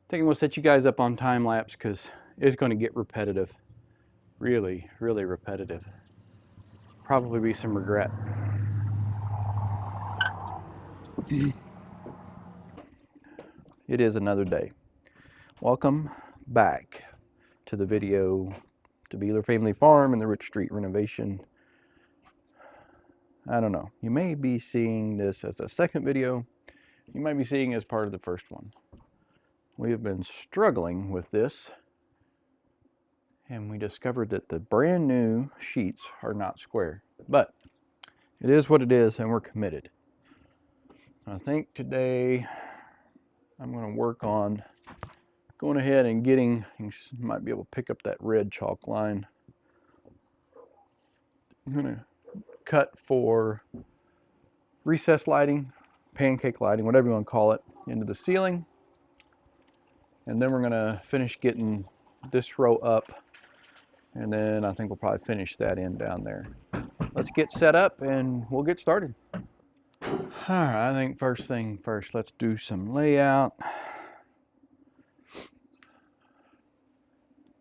think I'm gonna set you guys up on time lapse because it's going to get repetitive. Really, really repetitive. Probably be some regret. It is another day. Welcome back to the video to Beeler Family Farm and the Rich Street renovation. I don't know. You may be seeing this as a second video. You might be seeing it as part of the first one. We have been struggling with this, and we discovered that the brand new sheets are not square. But it is what it is, and we're committed. I think today I'm going to work on going ahead and getting, you might be able to pick up that red chalk line. I'm going to cut for recessed lighting, pancake lighting, whatever you want to call it, into the ceiling. And then we're going to finish getting this row up, and then I think we'll probably finish that in down there. Let's get set up and we'll get started. All right, I think first thing first, let's do some layout.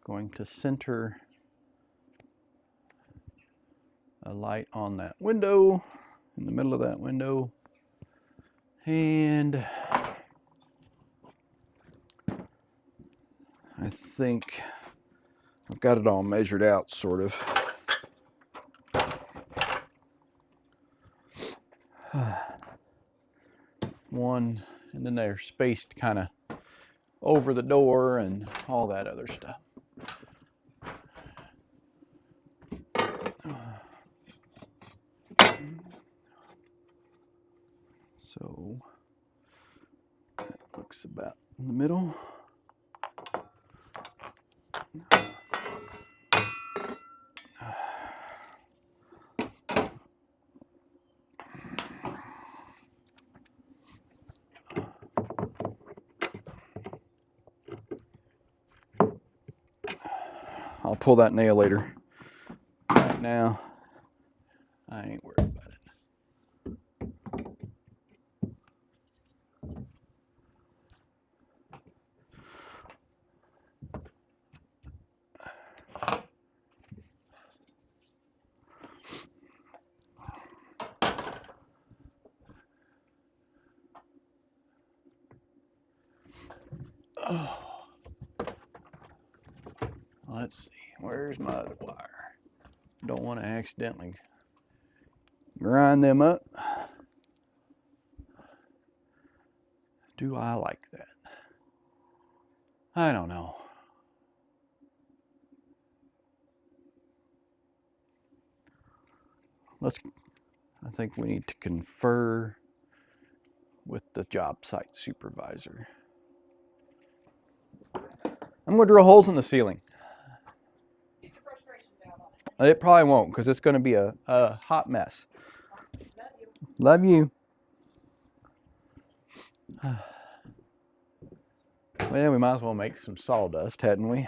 Going to center a light on that window, in the middle of that window. And I think I've got it all measured out, sort of. One, and then they're spaced kind of over the door and all that other stuff. So that looks about in the middle. I'll pull that nail later. Right now, I ain't worried about it. Oh. Let's see, where's my other wire? Don't want to accidentally grind them up. Do I like that? I don't know. I think we need to confer with the job site supervisor. I'm going to drill holes in the ceiling. Get your frustration down on it. It probably won't, because it's going to be a hot mess. Love you. Well, we might as well make some sawdust, hadn't we?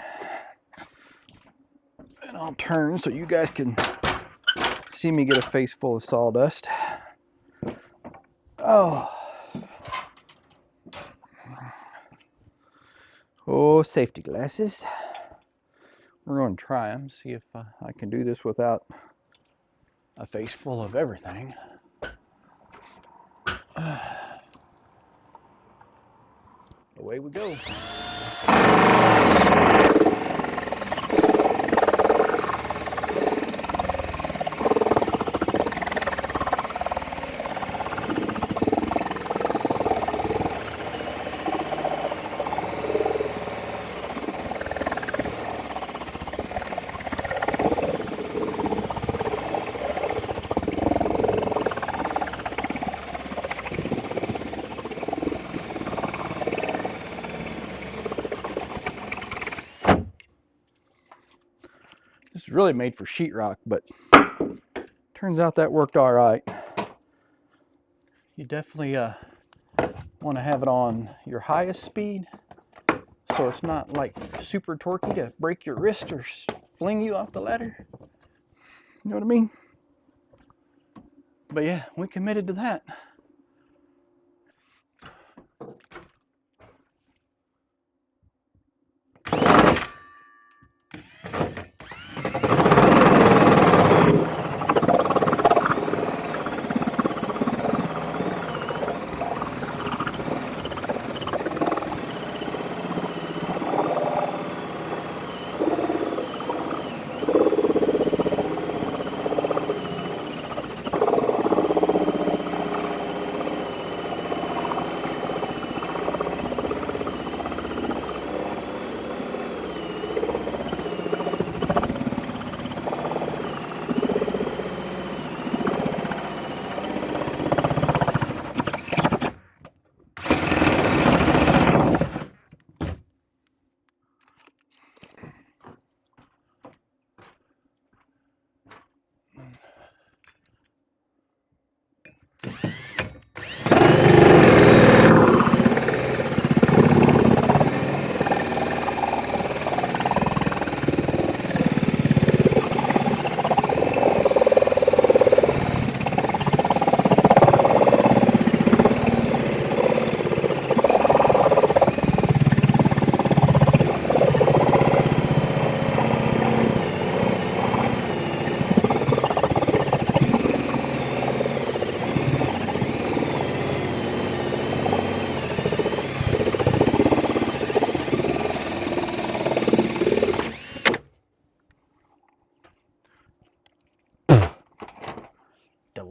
And I'll turn so you guys can see me get a face full of sawdust. Oh. Oh, safety glasses. We're going to try them, see if I can do this without a face full of everything. Away we go. This is really made for sheetrock, but turns out that worked all right. You definitely want to have it on your highest speed, so it's not like super torquey to break your wrist or fling you off the ladder. You know what I mean? But yeah, we committed to that.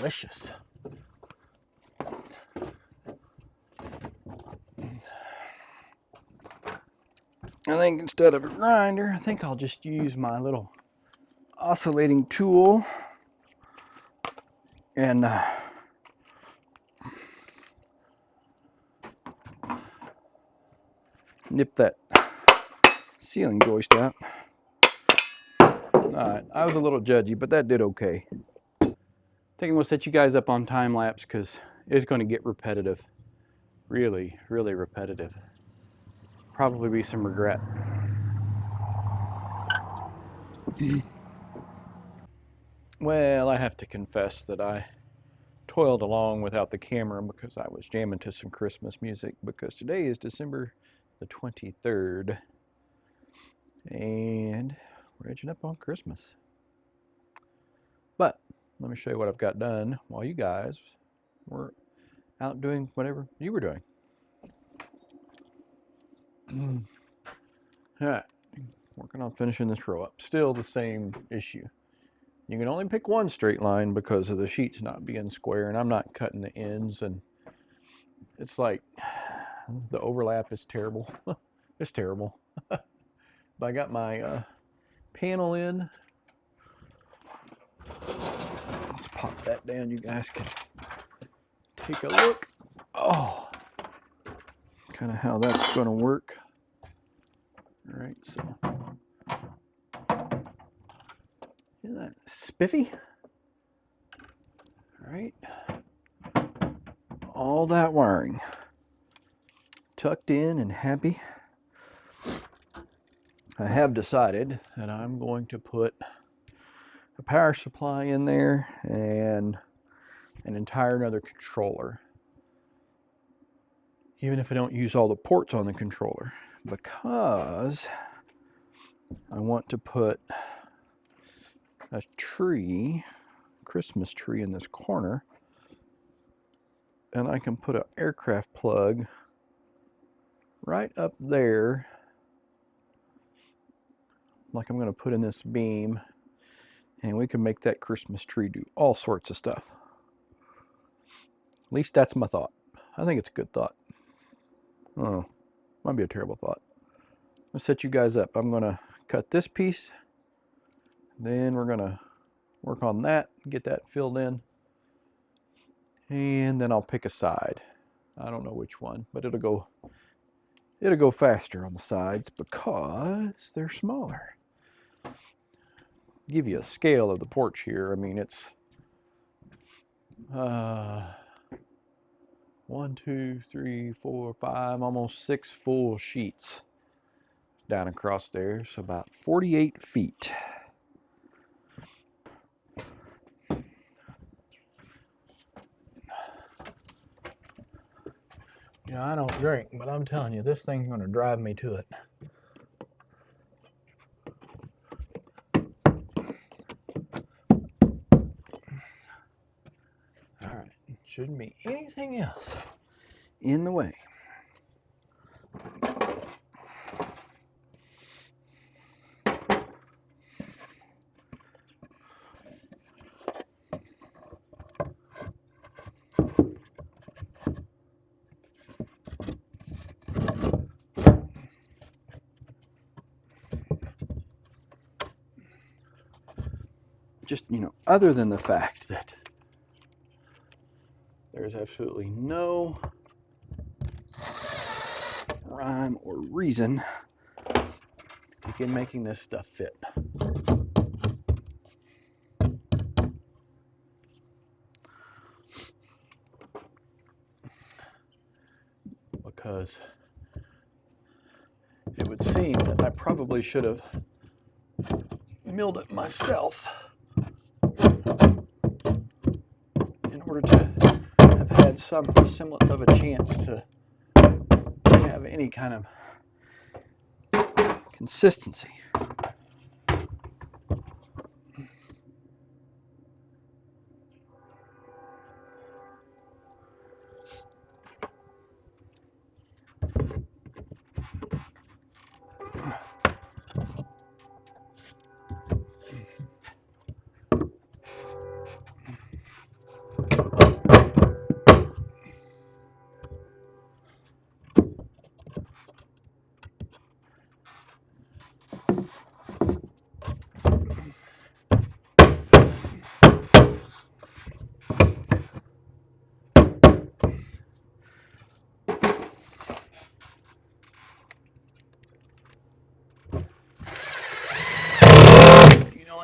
delicious. I think instead of a grinder, I think I'll just use my little oscillating tool and nip that ceiling joist out. Alright, I was a little judgy, but that did okay. I think I'm going to set you guys up on time lapse because it's going to get repetitive. Really, really repetitive. Probably be some regret. Well, I have to confess that I toiled along without the camera because I was jamming to some Christmas music, because today is December the 23rd and we're edging up on Christmas. But let me show you what I've got done while you guys were out doing whatever you were doing. Alright, working on finishing this row up. Still the same issue. You can only pick one straight line because of the sheets not being square, and I'm not cutting the ends, and it's like the overlap is terrible. It's terrible. But I got my panel in. Let's pop that down. You guys can take a look. Oh, kind of how that's going to work. All right, so isn't that spiffy? All right, all that wiring tucked in and happy. I have decided that I'm going to put a power supply in there and an entire another controller, even if I don't use all the ports on the controller, because I want to put a tree, Christmas tree, in this corner, and I can put an aircraft plug right up there, like I'm going to put in this beam, and we can make that Christmas tree do all sorts of stuff. At least that's my thought. I think it's a good thought. Oh, might be a terrible thought. I'll set you guys up. I'm going to cut this piece, then we're going to work on that, get that filled in, and then I'll pick a side. I don't know which one, but it'll go faster on the sides because they're smaller. Give you a scale of the porch here. I mean, it's 1, 2, 3, 4, 5, almost 6 full sheets down across there, so about 48 feet. You know, I don't drink, but I'm telling you, this thing's going to drive me to it. All right, shouldn't be anything else in the way. Just, you know, other than the fact that there's absolutely no rhyme or reason to begin making this stuff fit. Because it would seem that I probably should have milled it myself in order to have had some semblance of a chance to have any kind of consistency.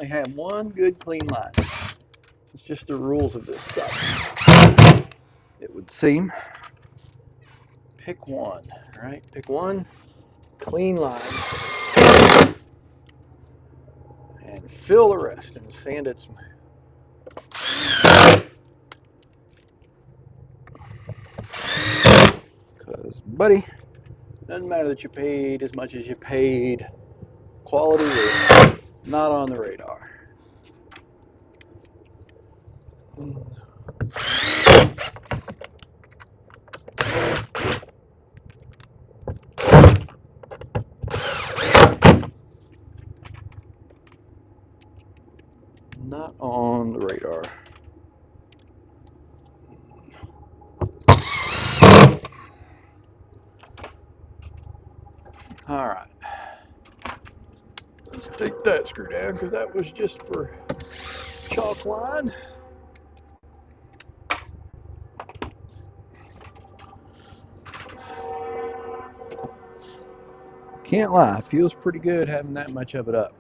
only have one good clean line. It's just the rules of this stuff, it would seem. Pick one, right? Pick one clean line and fill the rest and sand it. Because, buddy, doesn't matter that you paid as much as you paid. Quality is not on the radar. Not on the radar. All right. Let's take that screw down because that was just for chalk line. Can't lie, feels pretty good having that much of it up.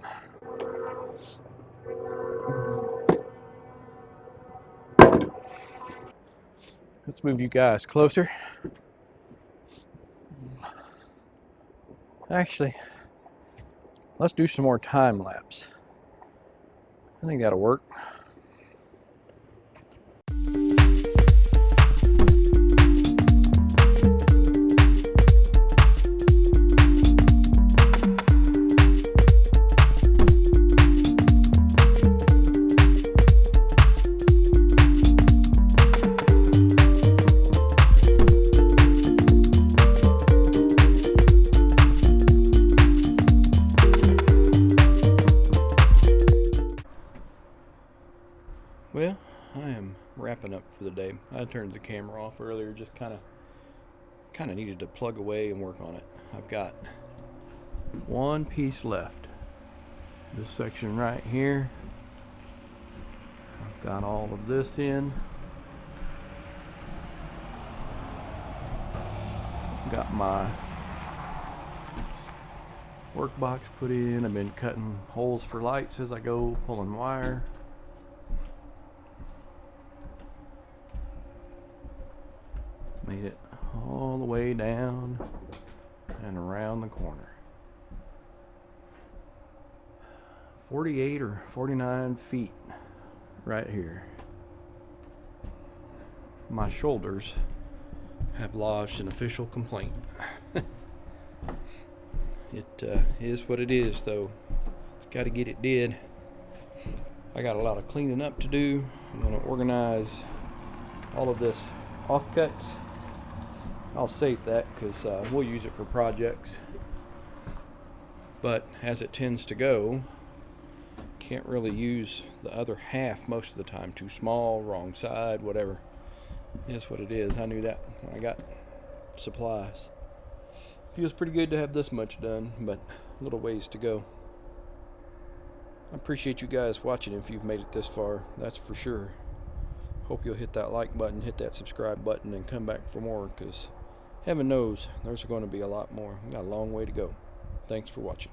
Let's move you guys closer. Actually, let's do some more time lapse. I think that'll work. Well, I am wrapping up for the day. I turned the camera off earlier, just kind of needed to plug away and work on it. I've got one piece left. This section right here. I've got all of this in. Got my work box put in. I've been cutting holes for lights as I go, pulling wire. Made it all the way down and around the corner. 48 or 49 feet right here. My shoulders have lodged an official complaint. It is what it is, though. It's got to get it did. I got a lot of cleaning up to do. I'm going to organize all of this offcuts. I'll save that because we'll use it for projects. But as it tends to go, can't really use the other half most of the time. Too small, wrong side, whatever. It's what it is. I knew that when I got supplies. Feels pretty good to have this much done, but a little ways to go. I appreciate you guys watching if you've made it this far, that's for sure. Hope you'll hit that like button, hit that subscribe button, and come back for more, because heaven knows there's going to be a lot more. We've got a long way to go. Thanks for watching.